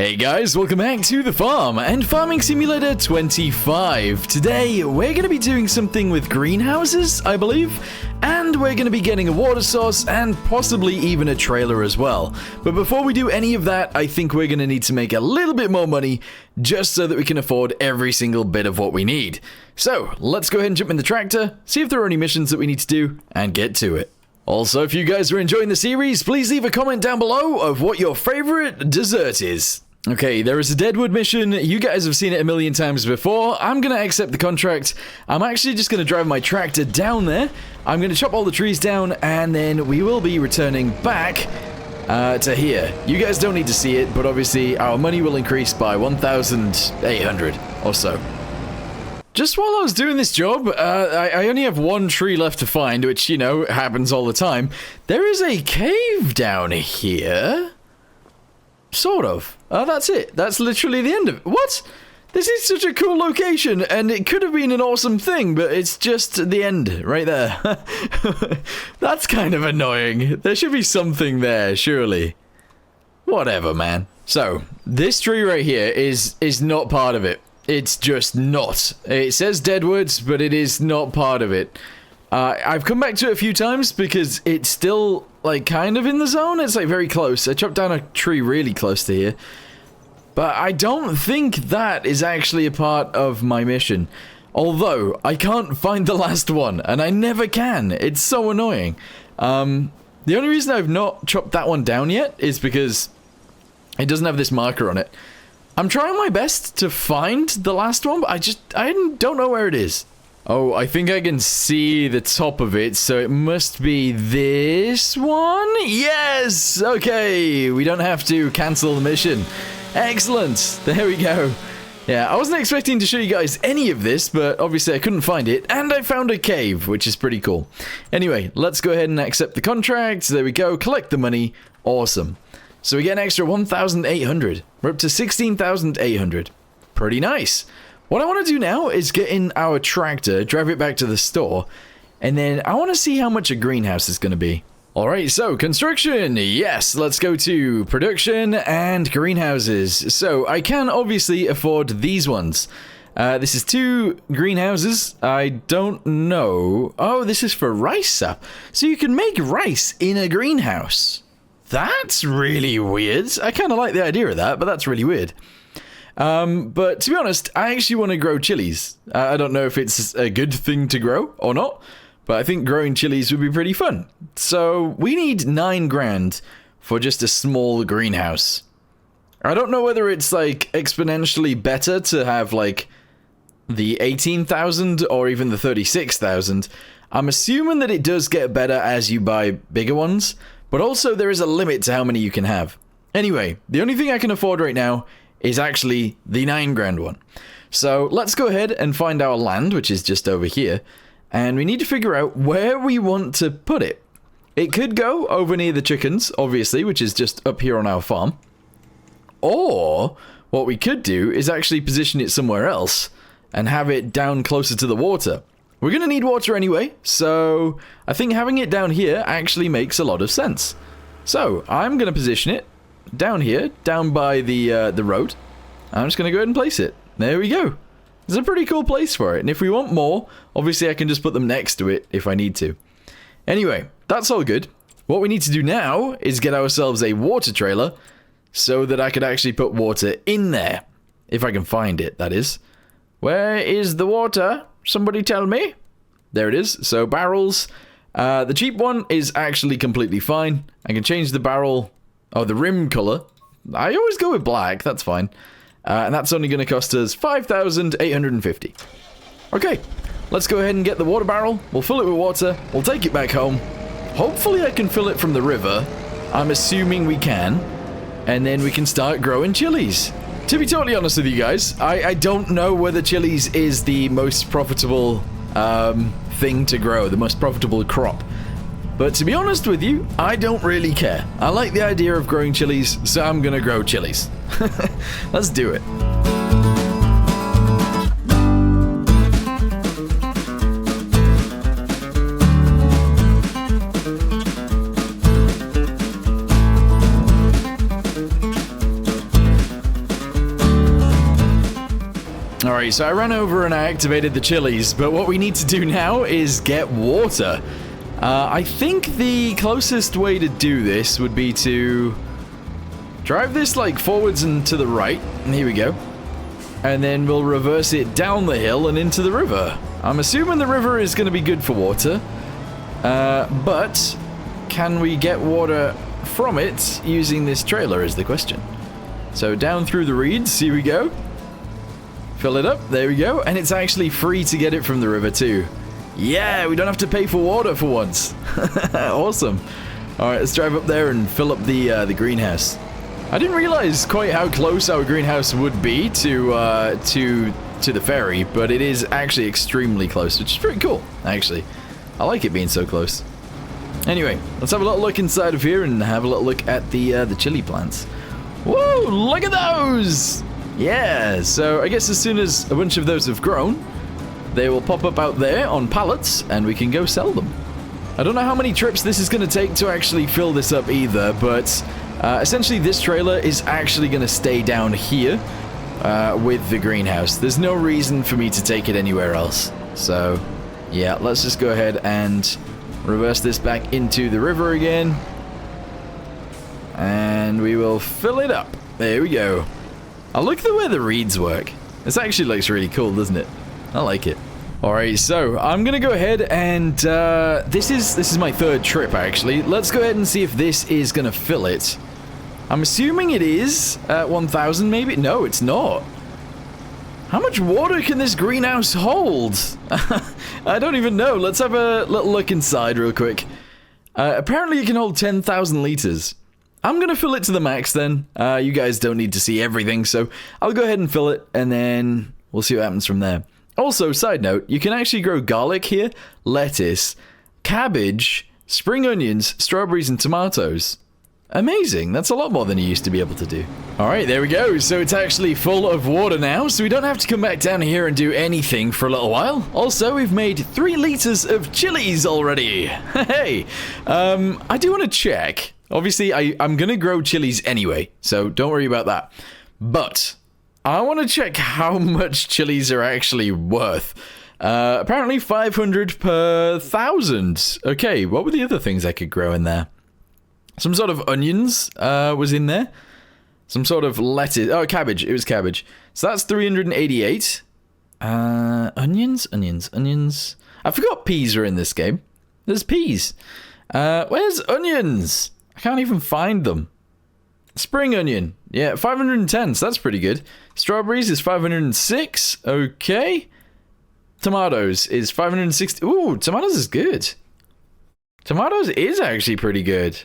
Hey guys, welcome back to the farm and Farming Simulator 25. Today, we're going to be doing something with greenhouses, I believe, and we're going to be getting a water source and possibly even a trailer as well. But before we do any of that, I think we're going to need to make a little bit more money just so that we can afford every single bit of what we need. So, let's go ahead and jump in the tractor, see if there are any missions that we need to do, and get to it. Also, if you guys are enjoying the series, please leave a comment down below of what your favorite dessert is. Okay, there is a Deadwood mission. You guys have seen it a million times before. I'm going to accept the contract. I'm actually just going to drive my tractor down there. I'm going to chop all the trees down, and then we will be returning back to here. You guys don't need to see it, but obviously our money will increase by 1,800 or so. Just while I was doing this job, I only have one tree left to find, which, you know, happens all the time. There is a cave down here. Sort of. Oh, that's it. That's literally the end of it. What? This is such a cool location, and it could have been an awesome thing, but it's just the end right there. That's kind of annoying. There should be something there, surely. Whatever, man. So, this tree right here is not part of it. It's just not. It says Deadwoods, but it is not part of it. I've come back to it a few times because it's still, like, kind of in the zone. It's, like, very close. I chopped down a tree really close to here. But I don't think that is actually a part of my mission. Although, I can't find the last one, and I never can. It's so annoying. The only reason I've not chopped that one down yet is because it doesn't have this marker on it. I'm trying my best to find the last one, but I don't know where it is. Oh, I think I can see the top of it, so it must be this one? Yes! Okay, we don't have to cancel the mission. Excellent! There we go. Yeah, I wasn't expecting to show you guys any of this, but obviously I couldn't find it, and I found a cave, which is pretty cool. Anyway, let's go ahead and accept the contract. There we go, collect the money. Awesome. So we get an extra 1,800. We're up to 16,800. Pretty nice. What I want to do now is get in our tractor, drive it back to the store, and then I want to see how much a greenhouse is going to be. Alright, so construction, yes, let's go to production and greenhouses. So I can obviously afford these ones. This is 2 greenhouses. I don't know. Oh, this is for rice sap. So you can make rice in a greenhouse. That's really weird. I kind of like the idea of that, but that's really weird. But to be honest, I actually want to grow chilies. I don't know if it's a good thing to grow or not, but I think growing chilies would be pretty fun. So we need 9 grand for just a small greenhouse. I don't know whether it's like exponentially better to have like the 18,000 or even the 36,000. I'm assuming that it does get better as you buy bigger ones, but also there is a limit to how many you can have. Anyway, the only thing I can afford right now is actually the 9 grand one. So let's go ahead and find our land, which is just over here. And we need to figure out where we want to put it. It could go over near the chickens, obviously, which is just up here on our farm. Or what we could do is actually position it somewhere else and have it down closer to the water. We're going to need water anyway, so I think having it down here actually makes a lot of sense. So I'm going to position it down here, down by the road. I'm just going to go ahead and place it. There we go. It's a pretty cool place for it, and if we want more, obviously I can just put them next to it if I need to. Anyway, that's all good. What we need to do now is get ourselves a water trailer so that I could actually put water in there. If I can find it, that is. Where is the water? Somebody tell me. There it is. So barrels. The cheap one is actually completely fine. I can change the barrel, the rim color. I always go with black, that's fine. And that's only going to cost us 5,850. Okay, let's go ahead and get the water barrel. We'll fill it with water. We'll take it back home. Hopefully I can fill it from the river. I'm assuming we can. And then we can start growing chilies. To be totally honest with you guys, I don't know whether chilies is the most profitable thing to grow, the most profitable crop. But to be honest with you, I don't really care. I like the idea of growing chilies, so I'm gonna grow chilies. Let's do it. Alright, so I ran over and I activated the chillies, but what we need to do now is get water. I think the closest way to do this would be to drive this like forwards and to the right, and here we go. And then we'll reverse it down the hill and into the river. I'm assuming the river is going to be good for water, but can we get water from it using this trailer is the question. So down through the reeds, here we go. Fill it up, there we go, and it's actually free to get it from the river too. Yeah, we don't have to pay for water for once. Awesome. Alright, let's drive up there and fill up the greenhouse. I didn't realize quite how close our greenhouse would be to the ferry, but it is actually extremely close, which is pretty cool, actually. I like it being so close. Anyway, let's have a little look inside of here and have a little look at the chili plants. Whoa, look at those! Yeah, so I guess as soon as a bunch of those have grown, they will pop up out there on pallets, and we can go sell them. I don't know how many trips this is going to take to actually fill this up either, but essentially this trailer is actually going to stay down here with the greenhouse. There's no reason for me to take it anywhere else. So, yeah, let's just go ahead and reverse this back into the river again. And we will fill it up. There we go. I look at the way the reeds work. This actually looks really cool, doesn't it? I like it. Alright, so I'm gonna go ahead and this is my third trip actually. Let's go ahead and see if this is gonna fill it. I'm assuming it is at 1,000 maybe? No, it's not. How much water can this greenhouse hold? I don't even know. Let's have a little look inside real quick. Apparently it can hold 10,000 liters. I'm gonna fill it to the max then. You guys don't need to see everything, so I'll go ahead and fill it, and then we'll see what happens from there. Also, side note, you can actually grow garlic here, lettuce, cabbage, spring onions, strawberries, and tomatoes. Amazing, that's a lot more than you used to be able to do. Alright, there we go, so it's actually full of water now, so we don't have to come back down here and do anything for a little while. Also, we've made 3 liters of chilies already. Hey, I do want to check. Obviously, I'm gonna grow chilies anyway, so don't worry about that. But I want to check how much chilies are actually worth. Apparently 500 per 1,000. Okay, what were the other things I could grow in there? Some sort of onions was in there. Some sort of lettuce. Oh, cabbage. It was cabbage. So that's 388. Onions. I forgot peas are in this game. There's peas. Where's onions? I can't even find them. Spring onion. Yeah, 510, so that's pretty good. Strawberries is 506. Okay. Tomatoes is 560. Ooh, tomatoes is good. Tomatoes is actually pretty good.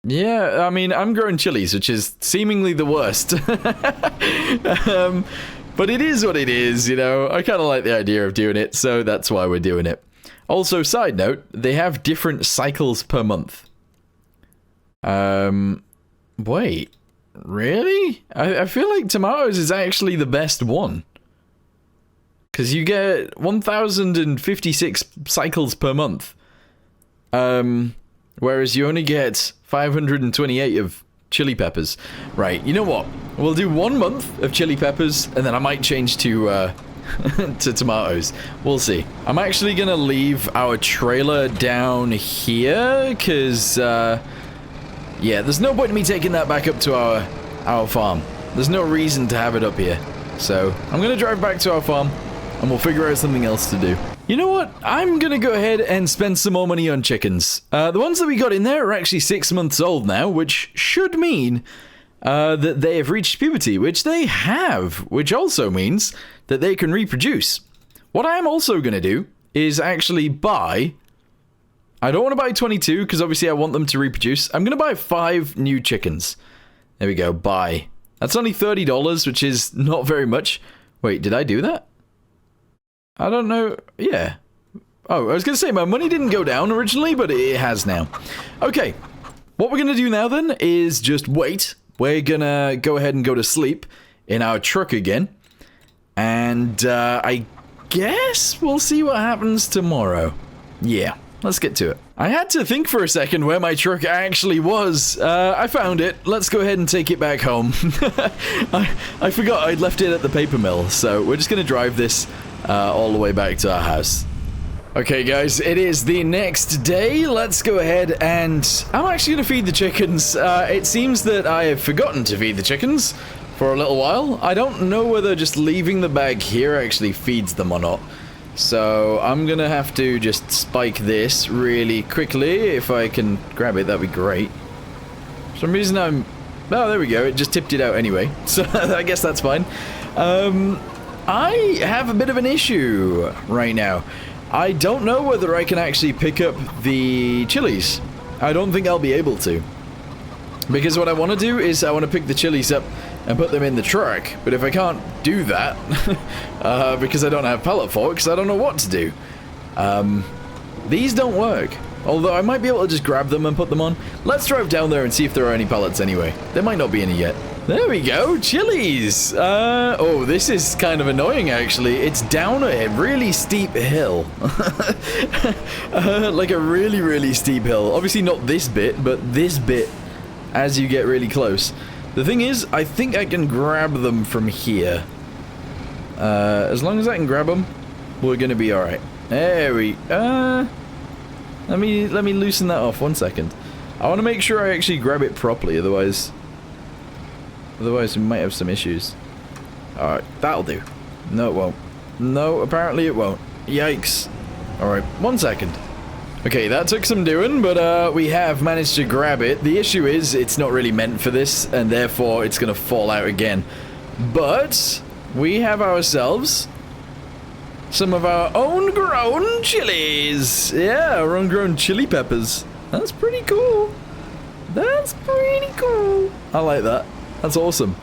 Yeah, I mean, I'm growing chilies, which is seemingly the worst. But it is what it is, you know. I kind of like the idea of doing it, so that's why we're doing it. Also, side note, they have different cycles per month. Wait, really? I feel like tomatoes is actually the best one. Because you get 1,056 cycles per month. Whereas you only get 528 of chili peppers. Right, you know what? We'll do 1 month of chili peppers, and then I might change to to tomatoes. We'll see. I'm actually gonna leave our trailer down here, because yeah, there's no point in me taking that back up to our farm. There's no reason to have it up here. So I'm gonna drive back to our farm, and we'll figure out something else to do. You know what? I'm gonna go ahead and spend some more money on chickens. The ones that we got in there are actually 6 months old now, which should mean that they have reached puberty, which they have, which also means that they can reproduce. What I am also gonna do is actually buy... I don't want to buy 22, because obviously I want them to reproduce. I'm gonna buy 5 new chickens. There we go, buy. That's only $30, which is not very much. Wait, did I do that? I don't know. Yeah. Oh, I was going to say, my money didn't go down originally, but it has now. Okay. What we're going to do now, then, is just wait. We're going to go ahead and go to sleep in our truck again. And I guess we'll see what happens tomorrow. Yeah, let's get to it. I had to think for a second where my truck actually was. I found it. Let's go ahead and take it back home. I forgot I'd left it at the paper mill, so we're just going to drive this all the way back to our house. Okay, guys, it is the next day. Let's go ahead and... I'm actually going to feed the chickens. It seems that I have forgotten to feed the chickens for a little while. I don't know whether just leaving the bag here actually feeds them or not. So I'm gonna have to just spike this really quickly. If I can grab it, that'd be great. For some reason oh, there we go, it just tipped it out anyway, so I guess that's fine. I have a bit of an issue right now. I don't know whether I can actually pick up the chilies. I don't think I'll be able to, because what I want to do is I want to pick the chilies up and put them in the truck, but if I can't do that, because I don't have pallet forks, I don't know what to do. These don't work, although I might be able to just grab them and put them on. Let's drive down there and see if there are any pallets anyway. There might not be any yet. There we go, chilies! Oh, this is kind of annoying actually. It's down a really steep hill. Like a really, really steep hill. Obviously not this bit, but this bit as you get really close. The thing is, I think I can grab them from here. As long as I can grab them, we're gonna be alright. There we... let me loosen that off, 1 second. I want to make sure I actually grab it properly, otherwise we might have some issues. Alright, that'll do. No, it won't. No, apparently it won't. Yikes. Alright, 1 second. Okay, that took some doing, but we have managed to grab it. The issue is, it's not really meant for this, and therefore it's gonna fall out again. But we have ourselves some of our own grown chilies. Yeah, our own grown chili peppers. That's pretty cool. That's pretty cool. I like that. That's awesome.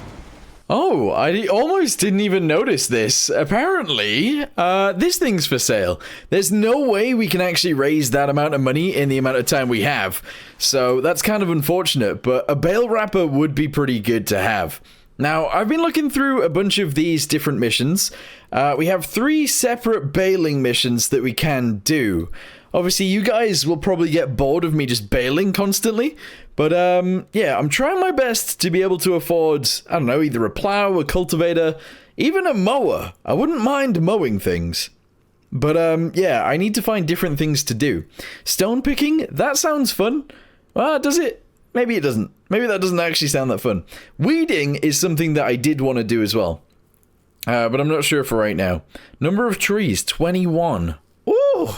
Oh, I almost didn't even notice this. Apparently, this thing's for sale. There's no way we can actually raise that amount of money in the amount of time we have. So that's kind of unfortunate, but a bale wrapper would be pretty good to have. Now, I've been looking through a bunch of these different missions. We have 3 separate baling missions that we can do. Obviously, you guys will probably get bored of me just baling constantly. But, yeah, I'm trying my best to be able to afford, I don't know, either a plow, a cultivator, even a mower. I wouldn't mind mowing things. But, yeah, I need to find different things to do. Stone picking? That sounds fun. Does it? Maybe it doesn't. Maybe that doesn't actually sound that fun. Weeding is something that I did want to do as well. But I'm not sure for right now. Number of trees, 21. Ooh!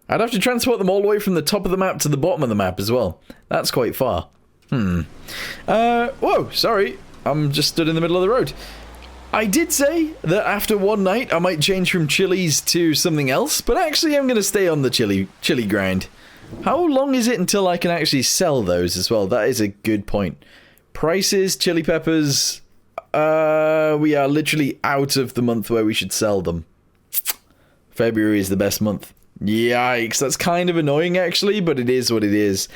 I'd have to transport them all the way from the top of the map to the bottom of the map as well. That's quite far. Whoa, sorry. I'm just stood in the middle of the road. I did say that after one night I might change from chilies to something else, but actually I'm going to stay on the chili grind. How long is it until I can actually sell those as well? That is a good point. Prices, chili peppers. We are literally out of the month where we should sell them. February is the best month. Yikes, that's kind of annoying actually, but it is what it is.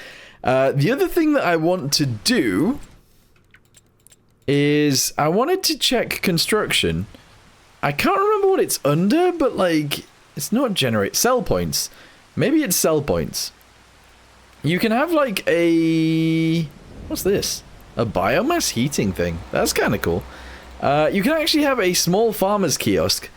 The other thing that I want to do is I wanted to check construction. I can't remember what it's under, but like, it's not generate sell points. Maybe it's sell points. You can have like a... what's this? A biomass heating thing. That's kind of cool. You can actually have a small farmer's kiosk.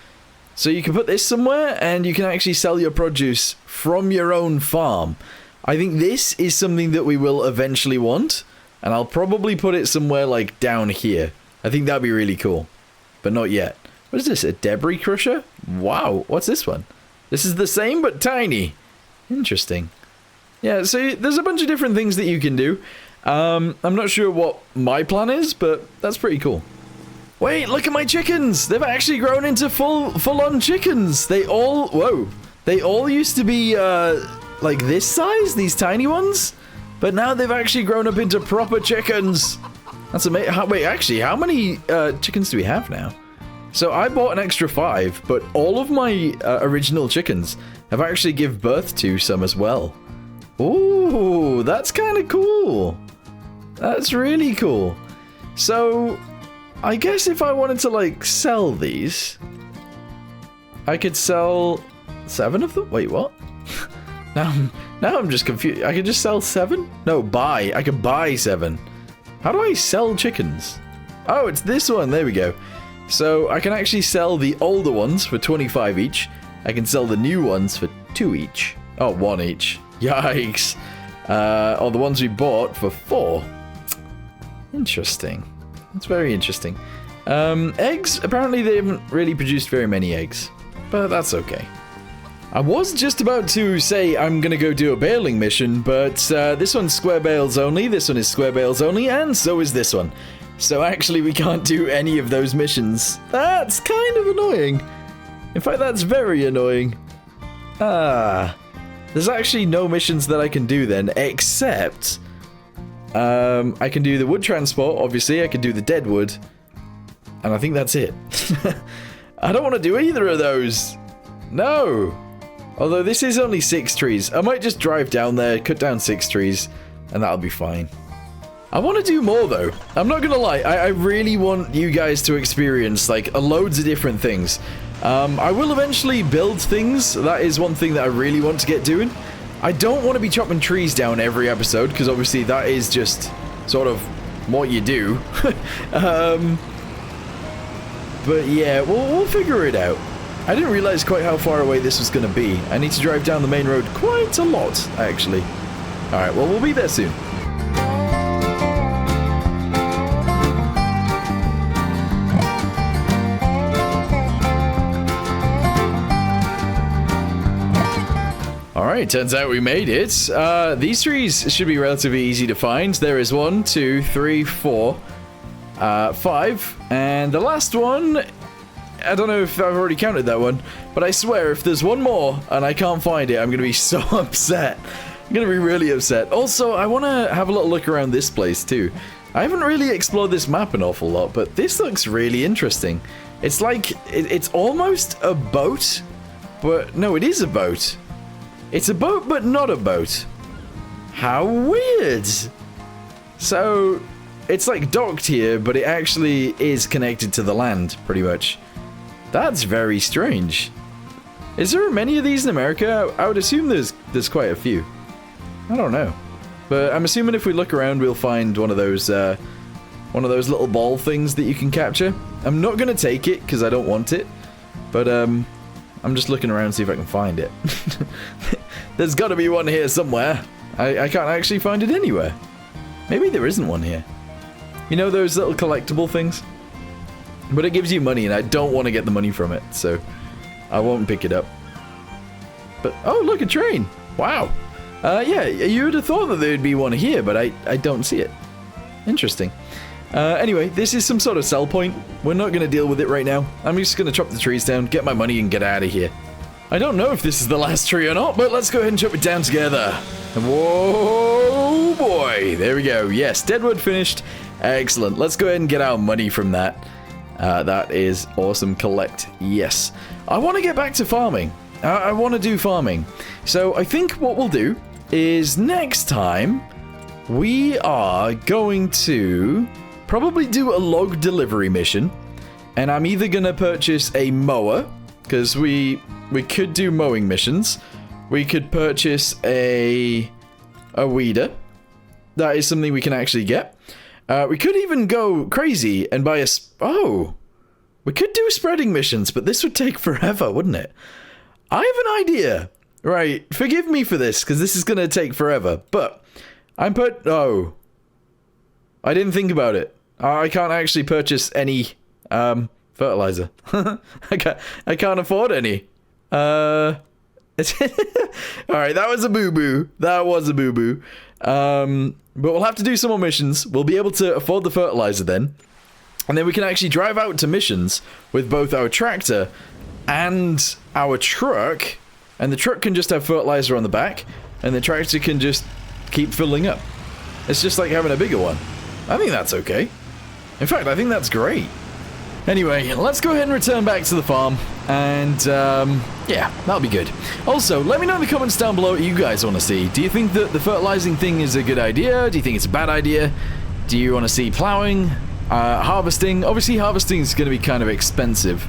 So you can put this somewhere and you can actually sell your produce from your own farm. I think this is something that we will eventually want. And I'll probably put it somewhere like down here. I think that'd be really cool. But not yet. What is this? A debris crusher? Wow. What's this one? This is the same but tiny. Interesting. Yeah, so there's a bunch of different things that you can do. I'm not sure what my plan is, but that's pretty cool. Wait, look at my chickens! They've actually grown into full-on chickens! They all... whoa. They all used to be, like this size? These tiny ones? But now they've actually grown up into proper chickens! That's amazing. Wait, actually, how many chickens do we have now? So I bought an extra 5, but all of my original chickens have actually given birth to some as well. Ooh, that's kind of cool. That's really cool. So, I guess if I wanted to, like, sell these, I could sell 7 of them? Wait, what? Now I'm just confused. I can just sell 7? No, buy. I can buy 7. How do I sell chickens? Oh, it's this one. There we go. So I can actually sell the older ones for 25 each. I can sell the new ones for 2 each. Oh, 1 each. Yikes. Or the ones we bought for 4. Interesting. That's very interesting. Eggs, apparently they haven't really produced very many eggs. But that's okay. I was just about to say I'm gonna go do a baling mission, but this one's square bales only, this one is square bales only, and so is this one. So actually we can't do any of those missions. That's kind of annoying. In fact, that's very annoying. There's actually no missions that I can do then, except I can do the wood transport, obviously, I can do the Deadwood, and I think that's it. I don't want to do either of those. No. Although this is only 6 trees. I might just drive down there, cut down 6 trees, and that'll be fine. I want to do more though. I'm not gonna lie, I really want you guys to experience like loads of different things. I will eventually build things. That is one thing that I really want to get doing. I don't want to be chopping trees down every episode, because obviously that is just sort of what you do. But yeah, we'll figure it out. I didn't realize quite how far away this was going to be. I need to drive down the main road quite a lot, actually. Alright, well, we'll be there soon. Alright, turns out we made it. These trees should be relatively easy to find. There is 1, 2, 3, 4, 5, and the last one, I don't know if I've already counted that one, but I swear if there's one more and I can't find it, I'm gonna be so upset. I'm gonna be really upset. Also, I want to have a little look around this place too. I haven't really explored this map an awful lot, but this looks really interesting. It's like, it's almost a boat, but no, it is a boat. It's a boat, but not a boat. How weird. So, it's like docked here, but it actually is connected to the land, pretty much. That's very strange. Is there many of these in America? I would assume there's quite a few. I don't know. But I'm assuming if we look around, we'll find one of those little ball things that you can capture. I'm not going to take it, because I don't want it. But, I'm just looking around to see if I can find it. There's got to be one here somewhere. I can't actually find it anywhere. Maybe there isn't one here. You know those little collectible things? But it gives you money, and I don't want to get the money from it, so I won't pick it up. But, oh, look, a train! Wow! Yeah, you would have thought that there'd be one here, but I don't see it. Interesting. Anyway, this is some sort of sell point. We're not going to deal with it right now. I'm just going to chop the trees down, get my money, and get out of here. I don't know if this is the last tree or not, but let's go ahead and chop it down together. Whoa, boy! There we go. Yes, Deadwood finished. Excellent. Let's go ahead and get our money from that. That is awesome. Collect. Yes. I want to get back to farming. I want to do farming. So I think what we'll do is next time we are going to probably do a log delivery mission. And I'm either going to purchase a mower, because we could do mowing missions. We could purchase a weeder. That is something we can actually get. We could even go crazy and buy a... Oh! We could do spreading missions, but this would take forever, wouldn't it? I have an idea. Right, forgive me for this, because this is going to take forever. But, Oh. I didn't think about it. I can't actually purchase any, fertilizer. I can't afford any. Alright, that was a boo-boo. That was a boo-boo. But we'll have to do some more missions. We'll be able to afford the fertilizer then. And then we can actually drive out to missions with both our tractor and our truck. And the truck can just have fertilizer on the back. And the tractor can just keep filling up. It's just like having a bigger one. I think that's okay. In fact, I think that's great. Anyway, let's go ahead and return back to the farm. And, yeah, that'll be good. Also, let me know in the comments down below what you guys want to see. Do you think that the fertilizing thing is a good idea? Do you think it's a bad idea? Do you want to see plowing? Harvesting? Obviously, harvesting is going to be kind of expensive,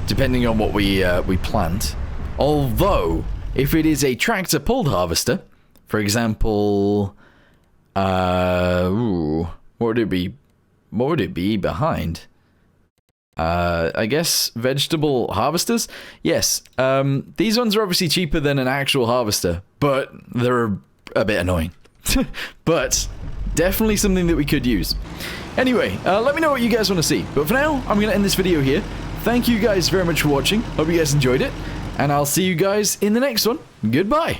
depending on what we plant. Although, if it is a tractor-pulled harvester, For example, what would it be? What would it be behind? I guess vegetable harvesters? Yes, these ones are obviously cheaper than an actual harvester, but they're a bit annoying. But definitely something that we could use. Anyway, let me know what you guys want to see. But for now, I'm going to end this video here. Thank you guys very much for watching. Hope you guys enjoyed it. And I'll see you guys in the next one. Goodbye.